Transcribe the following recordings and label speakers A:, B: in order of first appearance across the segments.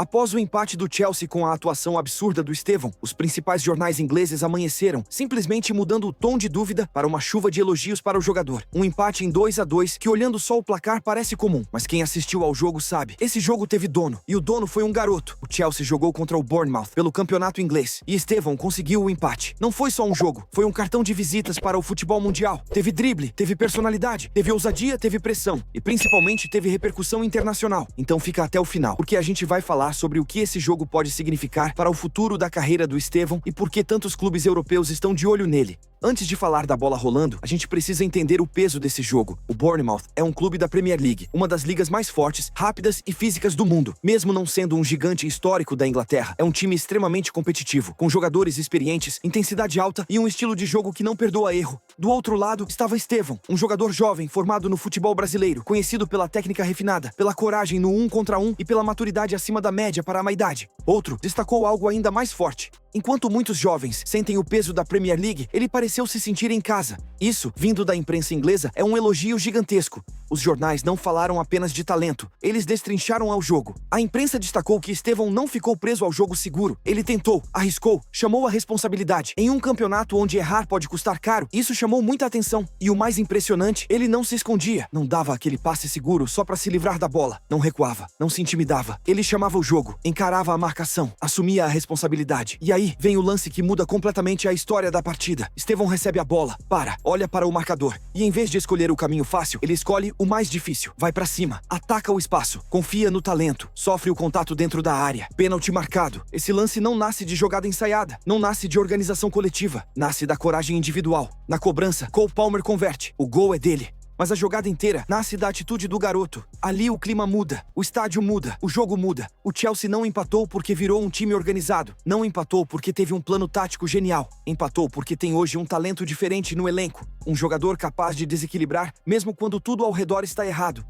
A: Após o empate do Chelsea com a atuação absurda do Estevão, os principais jornais ingleses amanheceram, simplesmente mudando o tom de dúvida para uma chuva de elogios para o jogador. Um empate em 2-2 que, olhando só o placar, parece comum, mas quem assistiu ao jogo sabe. Esse jogo teve dono, e o dono foi um garoto. O Chelsea jogou contra o Bournemouth pelo campeonato inglês, e Estevão conseguiu o empate. Não foi só um jogo, foi um cartão de visitas para o futebol mundial. Teve drible, teve personalidade, teve ousadia, teve pressão, e principalmente teve repercussão internacional. Então fica até o final, porque a gente vai falar sobre o que esse jogo pode significar para o futuro da carreira do Estevão e por que tantos clubes europeus estão de olho nele. Antes de falar da bola rolando, a gente precisa entender o peso desse jogo. O Bournemouth é um clube da Premier League, uma das ligas mais fortes, rápidas e físicas do mundo. Mesmo não sendo um gigante histórico da Inglaterra, é um time extremamente competitivo, com jogadores experientes, intensidade alta e um estilo de jogo que não perdoa erro. Do outro lado estava Estevão, um jogador jovem formado no futebol brasileiro, conhecido pela técnica refinada, pela coragem no 1 contra 1 e pela maturidade acima da média para a meia-idade. Outro destacou algo ainda mais forte. Enquanto muitos jovens sentem o peso da Premier League, ele pareceu se sentir em casa. Isso, vindo da imprensa inglesa, é um elogio gigantesco. Os jornais não falaram apenas de talento, eles destrincharam ao jogo. A imprensa destacou que Estevão não ficou preso ao jogo seguro. Ele tentou, arriscou, chamou a responsabilidade. Em um campeonato onde errar pode custar caro, isso chamou muita atenção. E o mais impressionante, ele não se escondia. Não dava aquele passe seguro só para se livrar da bola. Não recuava, não se intimidava. Ele chamava o jogo, encarava a marcação, assumia a responsabilidade. E aí vem o lance que muda completamente a história da partida. Estevão recebe a bola, olha para o marcador. E em vez de escolher o caminho fácil, ele escolhe o mais difícil. Vai pra cima, ataca o espaço, confia no talento, sofre o contato dentro da área. Pênalti marcado. Esse lance não nasce de jogada ensaiada, não nasce de organização coletiva, nasce da coragem individual. Na cobrança, Cole Palmer converte. O gol é dele. Mas a jogada inteira nasce da atitude do garoto. Ali o clima muda, o estádio muda, o jogo muda. O Chelsea não empatou porque virou um time organizado. Não empatou porque teve um plano tático genial. Empatou porque tem hoje um talento diferente no elenco. Um jogador capaz de desequilibrar mesmo quando tudo ao redor está errado.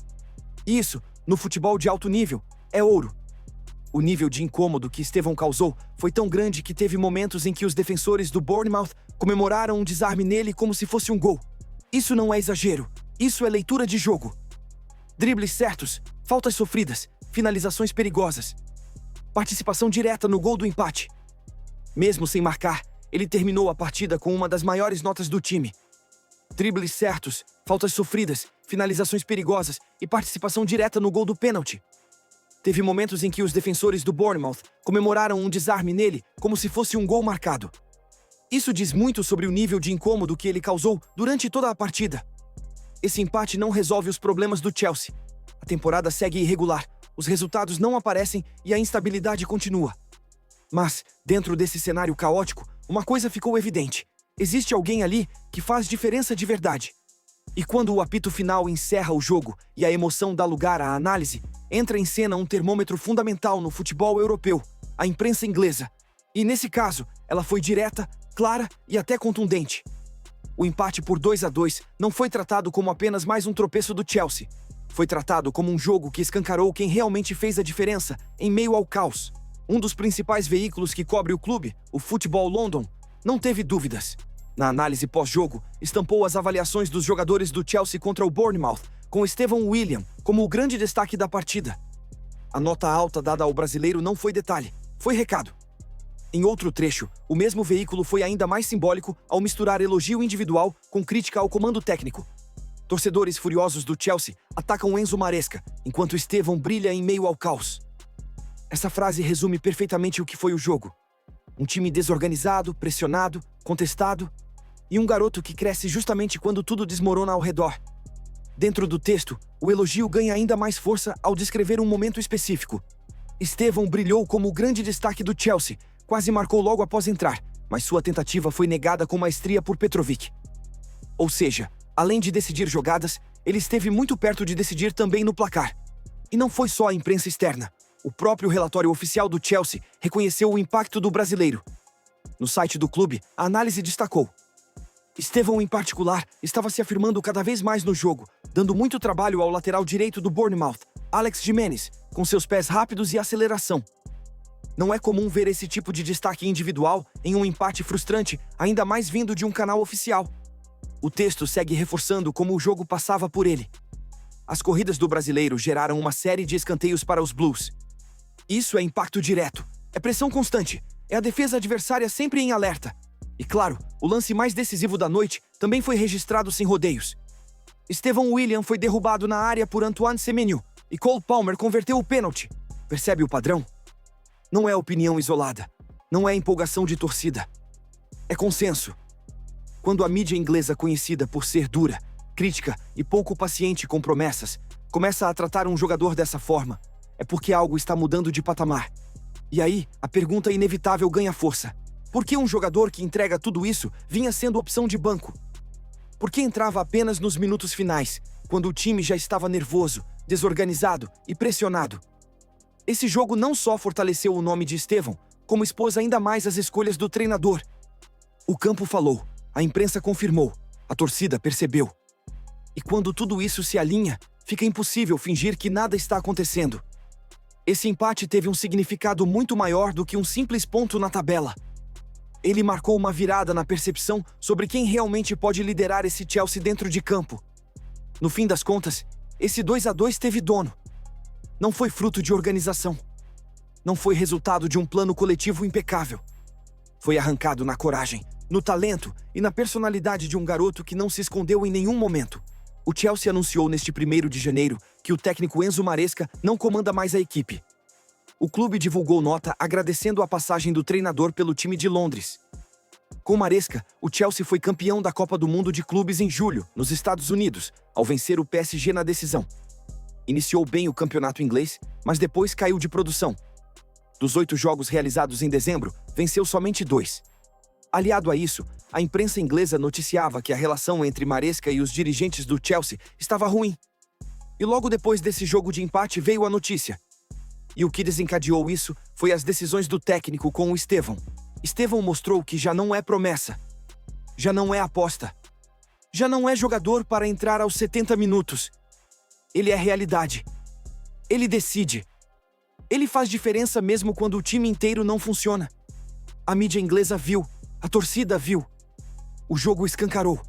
A: Isso, no futebol de alto nível, é ouro. O nível de incômodo que Estevão causou foi tão grande que teve momentos em que os defensores do Bournemouth comemoraram um desarme nele como se fosse um gol. Isso não é exagero. Isso é leitura de jogo. Dribles certos, faltas sofridas, finalizações perigosas. Participação direta no gol do empate. Mesmo sem marcar, ele terminou a partida com uma das maiores notas do time. Dribles certos, faltas sofridas, finalizações perigosas e participação direta no gol do pênalti. Teve momentos em que os defensores do Bournemouth comemoraram um desarme nele como se fosse um gol marcado. Isso diz muito sobre o nível de incômodo que ele causou durante toda a partida. Esse empate não resolve os problemas do Chelsea. A temporada segue irregular, os resultados não aparecem e a instabilidade continua. Mas, dentro desse cenário caótico, uma coisa ficou evidente. Existe alguém ali que faz diferença de verdade. E quando o apito final encerra o jogo e a emoção dá lugar à análise, entra em cena um termômetro fundamental no futebol europeu, a imprensa inglesa. E nesse caso, ela foi direta, clara e até contundente. O empate por 2-2 não foi tratado como apenas mais um tropeço do Chelsea. Foi tratado como um jogo que escancarou quem realmente fez a diferença em meio ao caos. Um dos principais veículos que cobre o clube, o Football London, não teve dúvidas. Na análise pós-jogo, estampou as avaliações dos jogadores do Chelsea contra o Bournemouth, com Stephen William como o grande destaque da partida. A nota alta dada ao brasileiro não foi detalhe, foi recado. Em outro trecho, o mesmo veículo foi ainda mais simbólico ao misturar elogio individual com crítica ao comando técnico. Torcedores furiosos do Chelsea atacam Enzo Maresca, enquanto Estevão brilha em meio ao caos. Essa frase resume perfeitamente o que foi o jogo. Um time desorganizado, pressionado, contestado, e um garoto que cresce justamente quando tudo desmorona ao redor. Dentro do texto, o elogio ganha ainda mais força ao descrever um momento específico. Estevão brilhou como o grande destaque do Chelsea, quase marcou logo após entrar, mas sua tentativa foi negada com maestria por Petrovic. Ou seja, além de decidir jogadas, ele esteve muito perto de decidir também no placar. E não foi só a imprensa externa. O próprio relatório oficial do Chelsea reconheceu o impacto do brasileiro. No site do clube, a análise destacou: Estevão, em particular, estava se afirmando cada vez mais no jogo, dando muito trabalho ao lateral direito do Bournemouth, Alex Jimenez, com seus pés rápidos e aceleração. Não é comum ver esse tipo de destaque individual em um empate frustrante, ainda mais vindo de um canal oficial. O texto segue reforçando como o jogo passava por ele. As corridas do brasileiro geraram uma série de escanteios para os Blues. Isso é impacto direto. É pressão constante. É a defesa adversária sempre em alerta. E claro, o lance mais decisivo da noite também foi registrado sem rodeios. Estevão William foi derrubado na área por Antoine Semenyo e Cole Palmer converteu o pênalti. Percebe o padrão? Não é opinião isolada. Não é empolgação de torcida. É consenso. Quando a mídia inglesa, conhecida por ser dura, crítica e pouco paciente com promessas, começa a tratar um jogador dessa forma, é porque algo está mudando de patamar. E aí, a pergunta inevitável ganha força. Por que um jogador que entrega tudo isso vinha sendo opção de banco? Por que entrava apenas nos minutos finais, quando o time já estava nervoso, desorganizado e pressionado? Esse jogo não só fortaleceu o nome de Estevão, como expôs ainda mais as escolhas do treinador. O campo falou, a imprensa confirmou, a torcida percebeu. E quando tudo isso se alinha, fica impossível fingir que nada está acontecendo. Esse empate teve um significado muito maior do que um simples ponto na tabela. Ele marcou uma virada na percepção sobre quem realmente pode liderar esse Chelsea dentro de campo. No fim das contas, esse 2-2 teve dono. Não foi fruto de organização. Não foi resultado de um plano coletivo impecável. Foi arrancado na coragem, no talento e na personalidade de um garoto que não se escondeu em nenhum momento. O Chelsea anunciou neste 1º de janeiro que o técnico Enzo Maresca não comanda mais a equipe. O clube divulgou nota agradecendo a passagem do treinador pelo time de Londres. Com Maresca, o Chelsea foi campeão da Copa do Mundo de Clubes em julho, nos Estados Unidos, ao vencer o PSG na decisão. Iniciou bem o campeonato inglês, mas depois caiu de produção. Dos 8 jogos realizados em dezembro, venceu somente 2. Aliado a isso, a imprensa inglesa noticiava que a relação entre Maresca e os dirigentes do Chelsea estava ruim. E logo depois desse jogo de empate veio a notícia. E o que desencadeou isso foi as decisões do técnico com o Estevão. Estevão mostrou que já não é promessa. Já não é aposta. Já não é jogador para entrar aos 70 minutos. Ele é realidade. Ele decide. Ele faz diferença mesmo quando o time inteiro não funciona. A mídia inglesa viu. A torcida viu. O jogo escancarou.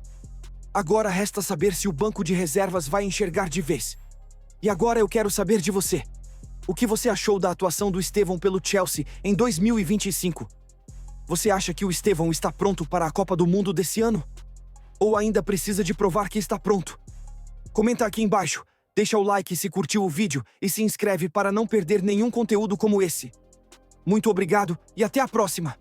A: Agora resta saber se o banco de reservas vai enxergar de vez. E agora eu quero saber de você. O que você achou da atuação do Estevão pelo Chelsea em 2025? Você acha que o Estevão está pronto para a Copa do Mundo desse ano? Ou ainda precisa de provar que está pronto? Comenta aqui embaixo, deixa o like se curtiu o vídeo e se inscreve para não perder nenhum conteúdo como esse. Muito obrigado e até a próxima!